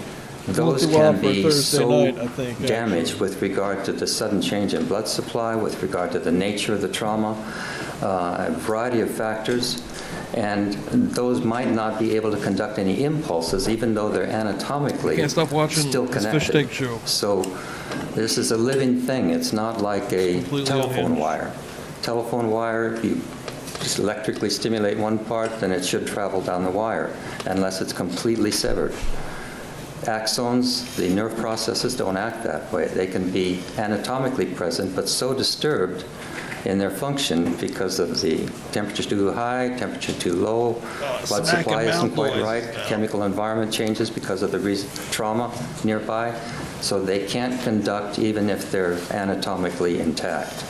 a little those too wild can for be Thursday so night, I think, actually. damaged with regard to the sudden change in blood supply, with regard to the nature of the trauma, a variety of factors, and those might not be able to conduct any impulses, even though they're anatomically Can't stop watching still this connected. fish tank show. So this is a living thing. It's not like a Completely telephone unhinged. wire. Telephone wire, you just electrically stimulate one part, then it should travel down the wire, unless it's completely severed. Axons, the nerve processes don't act that way. They can be anatomically present, but so disturbed in their function because of the temperature too high, temperature too low, blood smack supply and isn't mouth quite noise. right, Yeah. chemical environment changes because of the trauma nearby, so they can't conduct even if they're anatomically intact.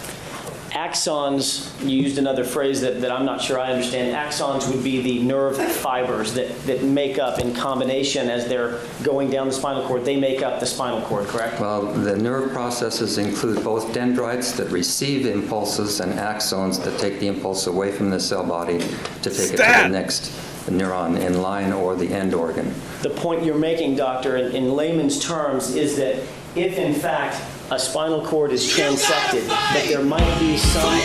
Axons, you used another phrase that I'm not sure I understand. Axons would be the nerve fibers that make up, in combination as they're going down the spinal cord, they make up the spinal cord, correct? Well, the nerve processes include both dendrites that receive impulses and axons that take the impulse away from the cell body to take it to the next neuron in line or the end organ. The point you're making, doctor, in layman's terms, is that if in fact a spinal cord is transected, that there might be some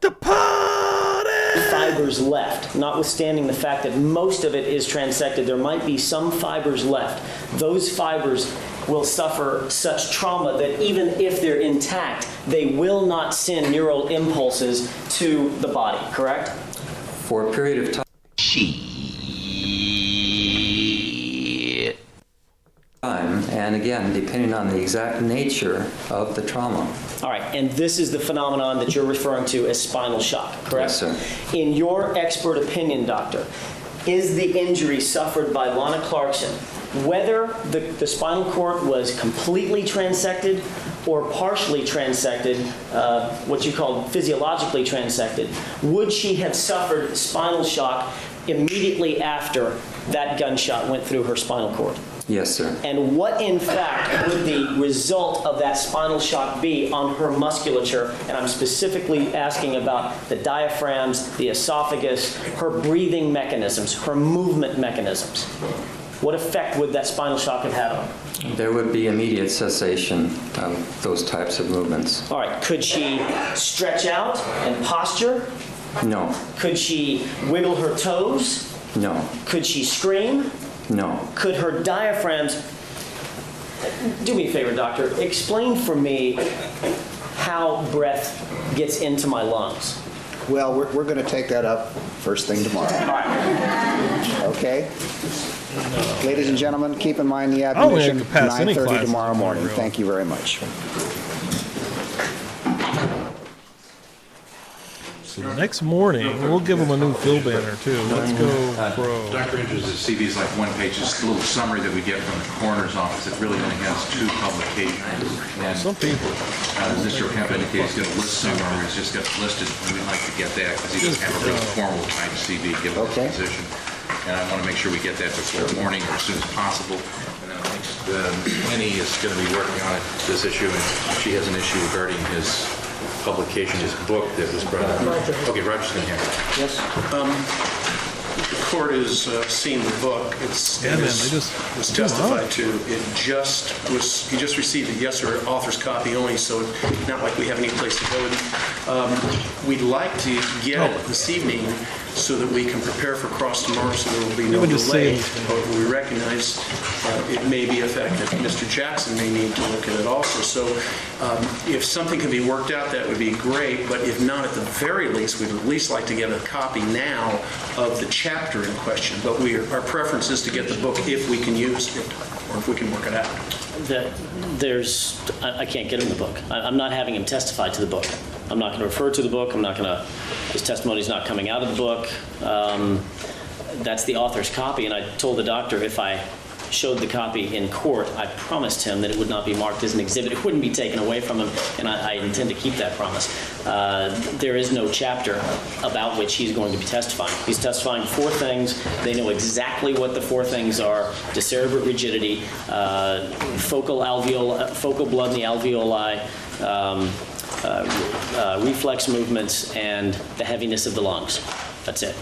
The party! fibers left, notwithstanding the fact that most of it is transected, there might be some fibers left. Those fibers will suffer such trauma that even if they're intact, they will not send neural impulses to the body, correct? For a period of time, and again, depending on the exact nature of the trauma. All right, and this is the phenomenon that you're referring to as spinal shock, correct? Yes, sir. In your expert opinion, doctor, is the injury suffered by Lana Clarkson, whether the spinal cord was completely transected or partially transected, what you call physiologically transected, would she have suffered spinal shock immediately after that gunshot went through her spinal cord? Yes, sir. And what, in fact, would the result of that spinal shock be on her musculature? And I'm specifically asking about the diaphragms, the esophagus, her breathing mechanisms, her movement mechanisms. What effect would that spinal shock have had on her? There would be immediate cessation of those types of movements. All right, could she stretch out and posture? No, Could she wiggle her toes? No. Could she scream? No. Could her diaphragms... Do me a favor, doctor. Explain for me how breath gets into my lungs. Well, we're going to take that up first thing tomorrow. Okay? Ladies and gentlemen, keep in mind the admonition, could pass any 9:30 class tomorrow morning. real. Thank you very much. So the next morning, we'll give them a new fill banner too. Let's go pro. Dr. Andrews' CV is like one page, just a little summary that we get from the coroner's office. It really only has 2 publications. And Some people. Mr. O'Kemp indicated he's going to list somewhere where he's just got it listed, and we'd like to get that because he doesn't have a real formal type CV given Okay. his position. And I want to make sure we get that before morning or as soon as possible. And then I think Penny is going to be working on this issue, and she has an issue regarding his publication, his book that was brought up. Okay, Roger's going to handle it. Yes? The court has seen the book. Yeah, man, they just was too testified much. to. He just received it, yes, sir, author's copy only, so it's not like we have any place to go with it. We'd like to get it this evening so that we can prepare for cross tomorrow, so there will be no would just say delay. anything. But we recognize it may be effective. Mr. Jackson may need to look at it also. So if something can be worked out, that would be great. But if not, at the very least, we'd at least like to get a copy now of the chapter in question. But our preference is to get the book if we can use it, or if we can work it out. I can't get him the book. I'm not having him testify to the book. I'm not going to refer to the book. His testimony's not coming out of the book. That's the author's copy, and I told the doctor if I showed the copy in court, I promised him that it would not be marked as an exhibit. It wouldn't be taken away from him, and I intend to keep that promise. There is no chapter about which he's going to be testifying. He's testifying 4 things. They know exactly what the 4 things are: decerebrate rigidity, focal blood in the alveoli, reflex movements, and the heaviness of the lungs. That's it.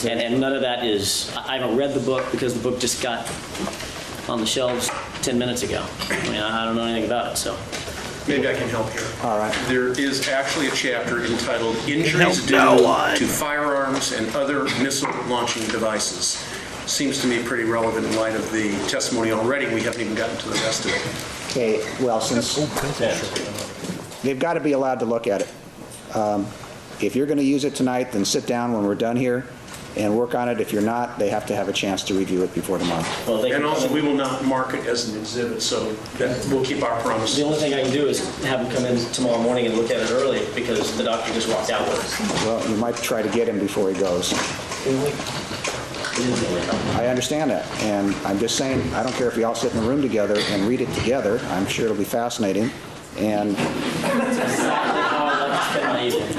And none of that is, I haven't read the book because the book just got on the shelves 10 minutes ago. I mean, I don't know anything about it, so. Maybe I can help here. All right. There is actually a chapter entitled Injuries Due to Firearms and Other Missile Launching Devices. Seems to me pretty relevant in light of the testimony already. We haven't even gotten to the rest of it. Okay, well, since they've got to be allowed to look at it. If you're going to use it tonight, then sit down when we're done here and work on it. If you're not, they have to have a chance to review it before tomorrow. And also, we will not mark it as an exhibit, so we'll keep our promise. The only thing I can do is have him come in tomorrow morning and look at it early because the doctor just walked out with it. Well, you might try to get him before he goes. I understand that, and I'm just saying, I don't care if you all sit in a room together and read it together. I'm sure it'll be fascinating. And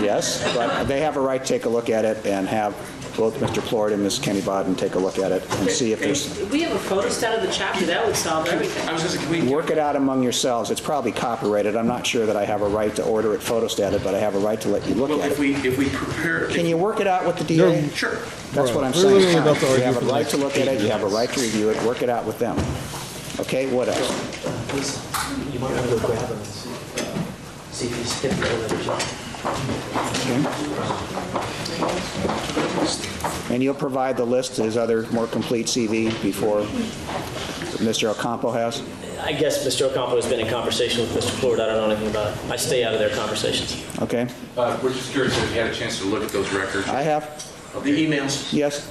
yes, but they have a right to take a look at it and have both Mr. Plord and Ms. Kenny Bodden take a look at it and see if there's... If we have a photostat of the chapter, that would solve everything. I was going to say, can we... Work it out among yourselves. It's probably copyrighted. I'm not sure that I have a right to order it photostated, but I have a right to let you look Well, at if it. we prepare... Can you work it out with the DA? Sure. That's what I'm We're saying. literally about to You argue have for a the right next to look at it. You have a right to review it. Work it out with them. Okay, what else? You might want to go grab him and see if he's hit the elevator. And you'll provide the list to his other more complete CV before Mr. Ocampo has? I guess Mr. Ocampo has been in conversation with Mr. Plord. I don't know anything about it. I stay out of their conversations. Okay. We're just curious if you had a chance to look at those records. I have. The emails. Yes.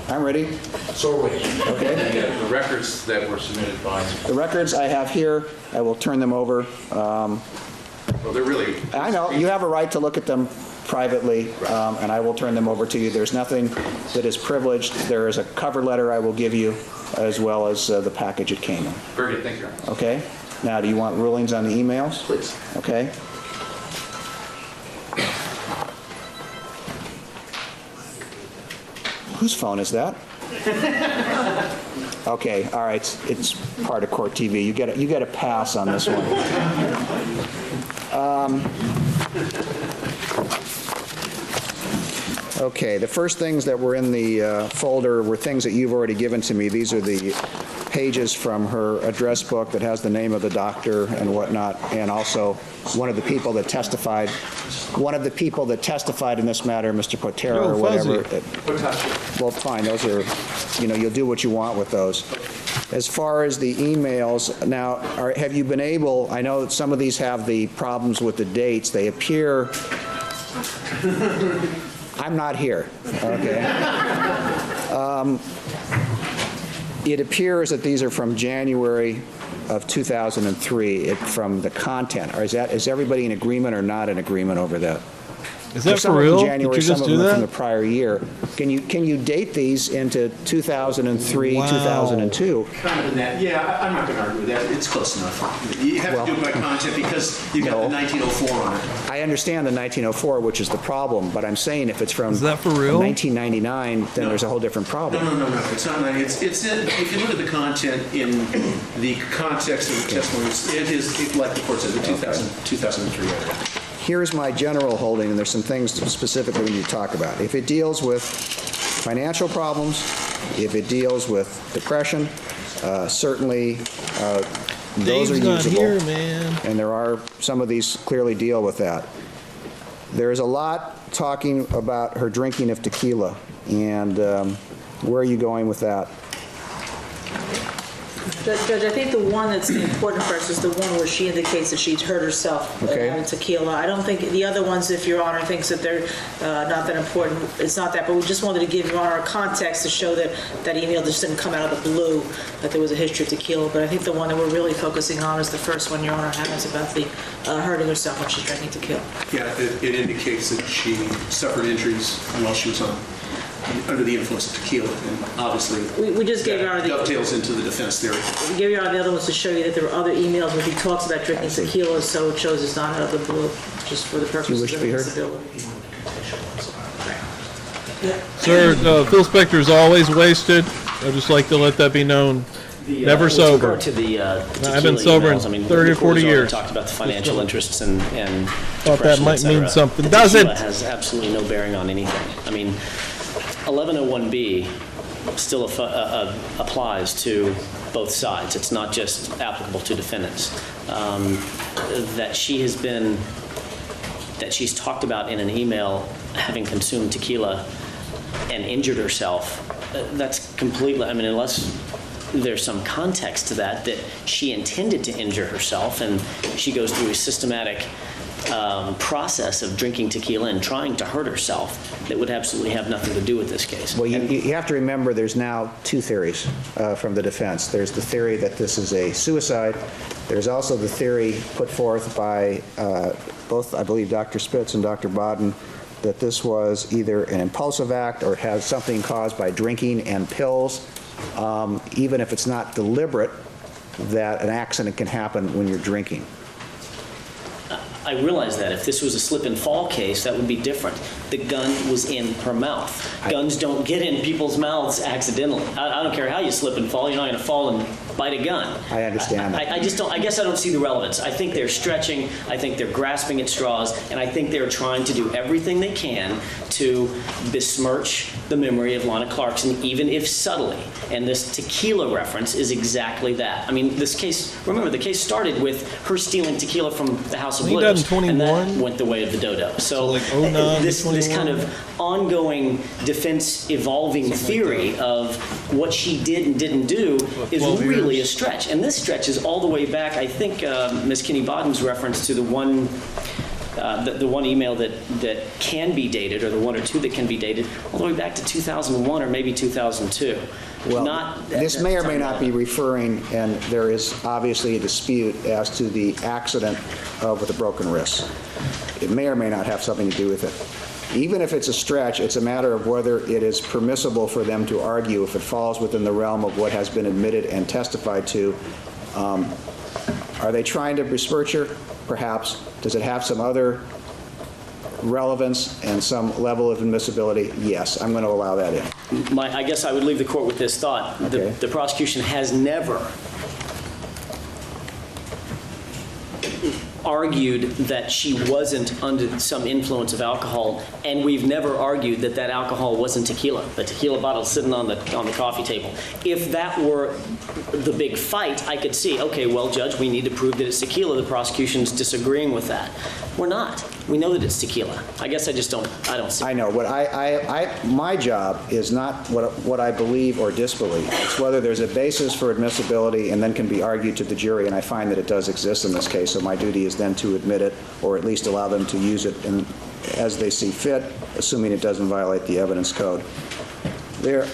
I'm ready. So are we. Okay. The records that were submitted by... The records I have here, I will turn them over. Well, they're really... I know, you have a right to look at them privately, and I will turn them over to you. There's nothing that is privileged. There is a cover letter I will give you, as well as the package it came in. Very good, thank you. Okay? Now, do you want rulings on the emails? Please. Okay. Whose phone is that? Okay, all right, it's part of court TV. You get a pass on this one. Okay, the first things that were in the folder were things that you've already given to me. These are the pages from her address book that has the name of the doctor and whatnot, and also one of the people that testified in this matter, Mr. Potero or whatever. Well, fine, those are, you'll do what you want with those. As far as the emails, now, have you been able, I know that some of these have the problems with the dates. They appear, I'm not here, okay? It appears that these are from January of 2003, from the content. Or is everybody in agreement or not in agreement over that? Is that for real? Did you just do that? From the prior year. Can you date these into 2003, 2002? Kind of in that. Yeah, I'm not going to argue with that. It's close enough. You have to do it by content because you got the 1904 on it. I understand the 1904, which is the problem, but I'm saying if it's from is that for real? 1999, then there's a whole different problem. No. It's not. It's in, if you look at the content in the context of the testimonies, it is, like the court says, the 2003 area. Here's my general holding, and there's some things specifically we need to talk about. If it deals with financial problems, if it deals with depression, certainly those are usable. Here, man. And there are, some of these clearly deal with that. There's a lot talking about her drinking of tequila, and where are you going with that? Judge, I think the one that's important for us is the one where she indicates that she's hurt herself having tequila. I don't think the other ones, if Your Honor thinks that they're not that important, it's not that. But we just wanted to give Your Honor a context to show that that email just didn't come out of the blue, that there was a history of tequila. But I think the one that we're really focusing on is the first one Your Honor has about the hurting herself when she's drinking tequila. Yeah, it indicates that she suffered injuries while she was under the influence of tequila, and obviously we just gave Your Honor the dovetails into the defense theory. We gave Your Honor the other ones to show you that there were other emails where he talks about drinking tequila, so it shows it's not out of the blue, just for the purposes of disability. Sir, Phil Spector is always wasted. I'd just like to let that be known. Never sober. To the I've been sober in 30 or 40 years. Talked about the financial interests and thought that might mean something. Does it? Has absolutely no bearing on anything. I mean, 1101B still applies to both sides. It's not just applicable to defendants. That she's talked about in an email having consumed tequila and injured herself, that's completely, I mean, unless there's some context to that she intended to injure herself, and she goes through a systematic process of drinking tequila and trying to hurt herself that would absolutely have nothing to do with this case. Well, you have to remember there's now two theories from the defense. There's the theory that this is a suicide. There's also the theory put forth by both, I believe, Dr. Spitz and Dr. Bodden, that this was either an impulsive act or has something caused by drinking and pills. Even if it's not deliberate, that an accident can happen when you're drinking. I realize that if this was a slip and fall case, that would be different. The gun was in her mouth. Guns don't get in people's mouths accidentally. I don't care how you slip and fall, you're not going to fall and bite a gun. I understand that. I just don't, I guess I don't see the relevance. I think they're stretching, I think they're grasping at straws, and I think they're trying to do everything they can to besmirch the memory of Lana Clarkson, even if subtly. And this tequila reference is exactly that. I mean, this case, remember, the case started with her stealing tequila from the House of Blues. And that went the way of the dodo. So like 09, this kind of ongoing defense evolving theory of what she did and didn't do is really a stretch. And this stretches all the way back, I think Ms. Kinney-Bodden's reference to the one email that can be dated, or the one or two that can be dated, all the way back to 2001 or maybe 2002. Well, this may or may not be referring, and there is obviously a dispute as to the accident with a broken wrist. It may or may not have something to do with it. Even if it's a stretch, it's a matter of whether it is permissible for them to argue if it falls within the realm of what has been admitted and testified to. Are they trying to besmirch her? Perhaps. Does it have some other relevance and some level of admissibility? Yes, I'm going to allow that in. I guess I would leave the court with this thought. Okay. The prosecution has never argued that she wasn't under some influence of alcohol, and we've never argued that that alcohol wasn't tequila. The tequila bottle sitting on the coffee table. If that were the big fight, I could see, okay, well, Judge, we need to prove that it's tequila. The prosecution's disagreeing with that. We're not. We know that it's tequila. I guess I don't see. I know. What my job is not what I believe or disbelieve. It's whether there's a basis for admissibility and then can be argued to the jury, and I find that it does exist in this case, so my duty is then to admit it or at least allow them to use it as they see fit, assuming it doesn't violate the evidence code. There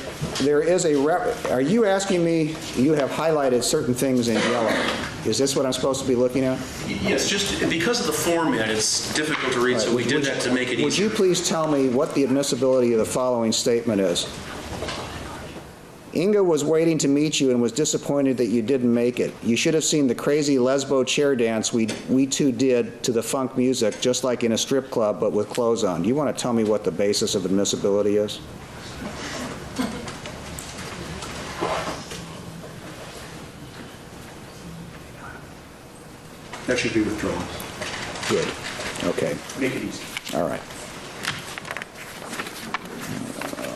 is are you asking me, you have highlighted certain things in yellow. Is this what I'm supposed to be looking at? Yes, just because of the format, it's difficult to read, so we did that to make it easier. Would you please tell me what the admissibility of the following statement is? Inga was waiting to meet you and was disappointed that you didn't make it. You should have seen the crazy lesbo chair dance we two did to the funk music, just like in a strip club, but with clothes on. Do you want to tell me what the basis of admissibility is? That should be withdrawn. Good. Okay. Make it easy. All right.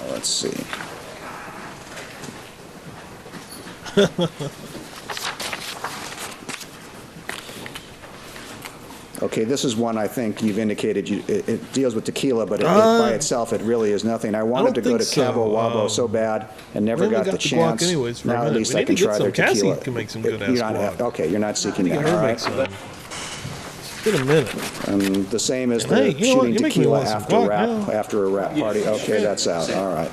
Let's see. Okay, this is one I think you've indicated it deals with tequila, but by itself it really is nothing. I wanted to go to Cabo Wabo so bad and never got the chance. Anyways, now at least I can try their tequila. Cassie can make some good ass guac. Okay, you're not seeking that. All right. Just in a minute. The same as the shooting tequila after a rap party. Okay, that's out. All right.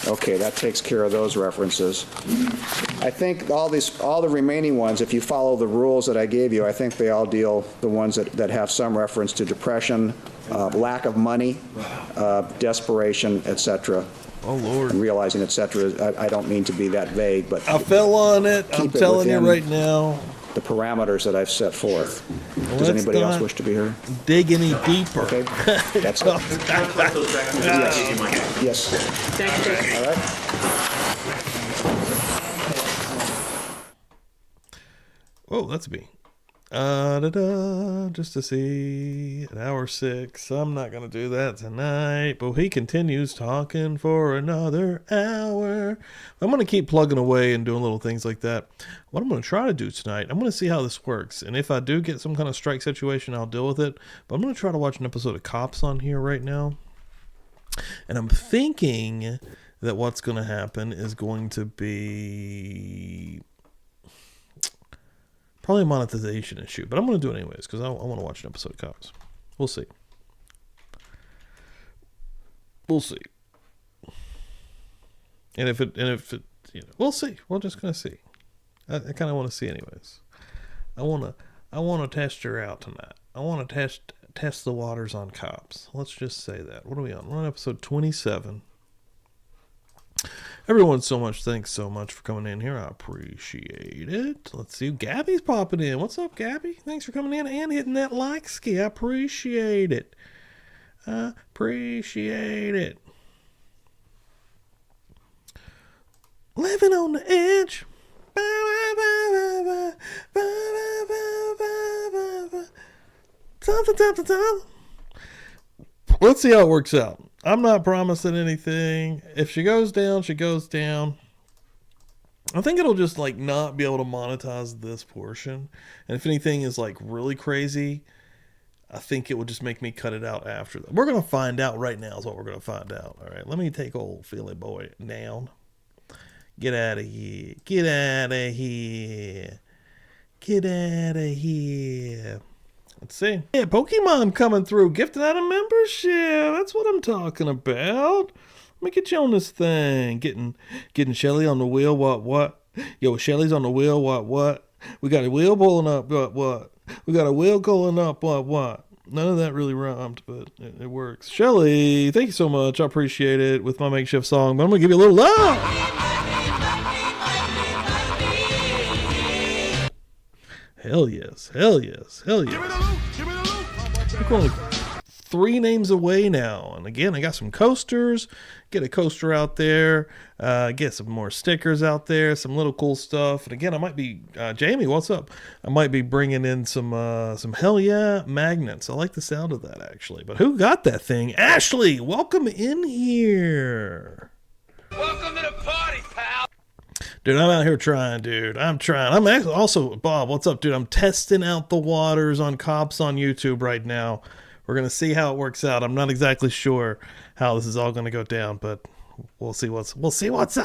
Okay, that takes care of those references. I think all the remaining ones, if you follow the rules that I gave you, I think they all deal, the ones that have some reference to depression, lack of money, desperation, etc. Oh, Lord. And realizing, etc. I don't mean to be that vague, but I fell on it. I'm telling you right now. The parameters that I've set forth. Does anybody else wish to be heard? Dig any deeper. Okay, that's it. Yes. Thank you. All right. Oh, that's me. Just to see an hour 6. I'm not going to do that tonight, but he continues talking for another hour. I'm going to keep plugging away and doing little things like that. What I'm going to try to do tonight, I'm going to see how this works. And if I do get some kind of strike situation, I'll deal with it. But I'm going to try to watch an episode of Cops on here right now. And I'm thinking that what's going to happen is going to be probably a monetization issue, but I'm going to do it anyways because I want to watch an episode of Cops. We'll see. And if it, we'll see. We're just going to see. I kind of want to see anyways. I want to test her out tonight. I want to test the waters on Cops. Let's just say that. What are we on? We're on episode 27. Everyone, thanks so much for coming in here. I appreciate it. Let's see. Gabby's popping in. What's up, Gabby? Thanks for coming in and hitting that like ski. I appreciate it. Living on the edge. Let's see how it works out. I'm not promising anything. If she goes down, she goes down. I think it'll just not be able to monetize this portion. And if anything is really crazy, I think it would just make me cut it out after that. We're going to find out right now is what we're going to find out. All right, let me take old Philly boy down. Get out of here. Get out of here. Get out of here. Let's see. Yeah, Pokemon coming through, gifting out a membership. That's what I'm talking about. Let me get you on this thing. Getting Shelly on the wheel. What? Yo, Shelly's on the wheel. What? We got a wheel pulling up. What? We got a wheel going up. What? None of that really rhymed, but it works. Shelly, thank you so much. I appreciate it with my makeshift song, but I'm gonna give you a little love. Hell yes. We're going 3 names away now. And again, I got some coasters. Get a coaster out there. Get some more stickers out there. Some little cool stuff. And again, I might be Jamie. What's up? I might be bringing in some hell yeah magnets. I like the sound of that actually. But who got that thing? Ashley, welcome in here. Welcome to the party, pal. Dude, I'm out here trying, dude. I'm trying. I'm actually also, Bob, what's up, dude? I'm testing out the waters on Cops on YouTube right now. We're going to see how it works out. I'm not exactly sure how this is all going to go down, but we'll see what's up. We'll see what's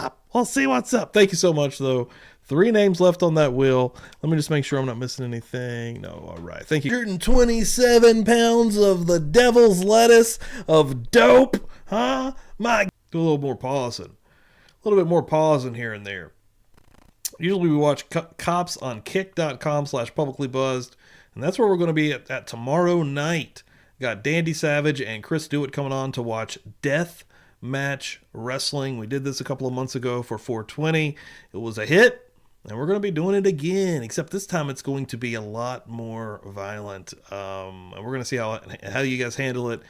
up. Thank you so much, though. 3 names left on that wheel. Let me just make sure I'm not missing anything. No, all right. Thank you. 127 pounds of the devil's lettuce of dope. Huh? Do a little more pausing. A little bit more pausing here and there. Usually we watch Cops on kick.com/publiclybuzzed, and that's where we're going to be at tomorrow night. Got Dandy Savage and Chris Dewitt coming on to watch Death Match Wrestling. We did this a couple of months ago for 420. It was a hit, and we're going to be doing it again, except this time it's going to be a lot more violent. And we're going to see how you guys handle it.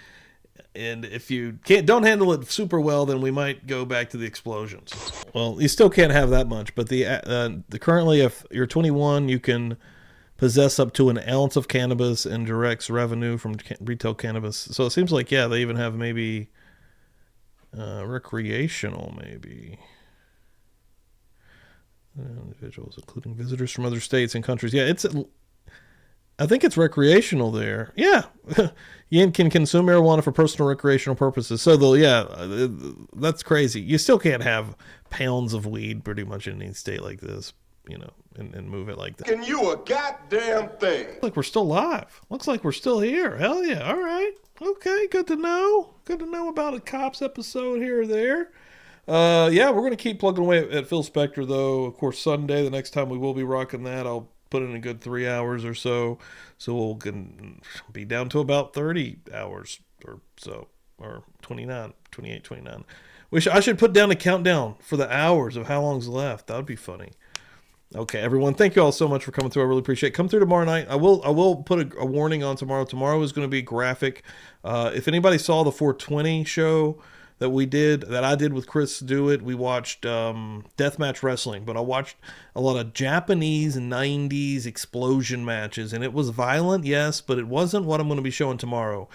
And if you don't handle it super well, then we might go back to the explosions. Well, you still can't have that much, but the currently, if you're 21, you can possess up to an ounce of cannabis and directs revenue from retail cannabis. So it seems like, yeah, they even have maybe recreational, maybe. Individuals, including visitors from other states and countries. Yeah, I think it's recreational there. Yeah. You can consume marijuana for personal recreational purposes. So, that's crazy. You still can't have pounds of weed pretty much in any state like this, and move it like that. Can you a goddamn thing? Looks like we're still live. Looks like we're still here. Hell yeah. All right. Okay. Good to know. Good to know about a Cops episode here or there. Yeah, we're going to keep plugging away at Phil Spector, though. Of course, Sunday, the next time we will be rocking that, I'll put in a good 3 hours or so. So we'll be down to about 30 hours or so, or 29, 28, 29. I should put down a countdown for the hours of how long's left. That would be funny. Okay, everyone, thank you all so much for coming through. I really appreciate it. Come through tomorrow night. I will put a warning on tomorrow. Tomorrow is going to be graphic. If anybody saw the 420 show that I did with Chris Dewitt, we watched Deathmatch Wrestling, but I watched a lot of Japanese 90s explosion matches, and it was violent, yes, but it wasn't what I'm going to be showing tomorrow.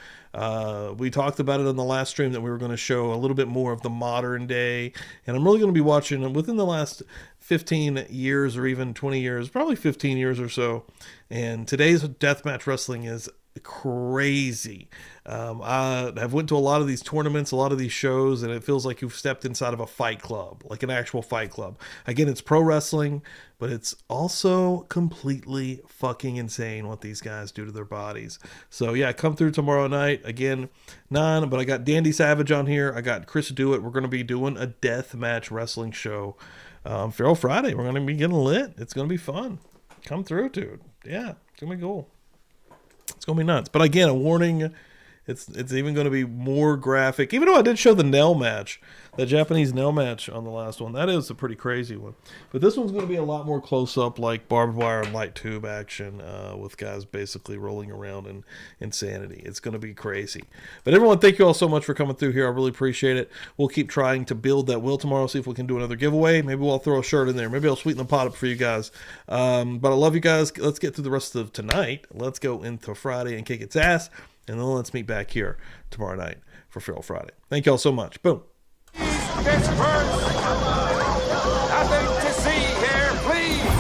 We talked about it on the last stream that we were going to show a little bit more of the modern day, and I'm really going to be watching within the last 15 years or even 20 years, probably 15 years or so, and today's Deathmatch Wrestling is crazy. I have went to a lot of these tournaments, a lot of these shows, and it feels like you've stepped inside of a fight club, like an actual fight club. Again, it's pro wrestling, but it's also completely fucking insane what these guys do to their bodies. So yeah, come through tomorrow night. Again, 9, but I got Dandy Savage on here. I got Chris Dewitt. We're going to be doing a death match wrestling show. Feral Friday. We're going to be getting lit. It's going to be fun. Come through, dude. Yeah, it's going to be cool. It's going to be nuts. But again, a warning, it's even going to be more graphic. Even though I did show the nail match, the Japanese nail match on the last one, that is a pretty crazy one. But this one's going to be a lot more close-up, like barbed wire and light tube action with guys basically rolling around in insanity. It's going to be crazy. But everyone, thank you all so much for coming through here. I really appreciate it. We'll keep trying to build that will tomorrow, see if we can do another giveaway. Maybe we'll throw a shirt in there. Maybe I'll sweeten the pot up for you guys. But I love you guys. Let's get through the rest of tonight. Let's go into Friday and kick its ass. And then let's meet back here tomorrow night for Feral Friday. Thank you all so much. Boom. This hurts.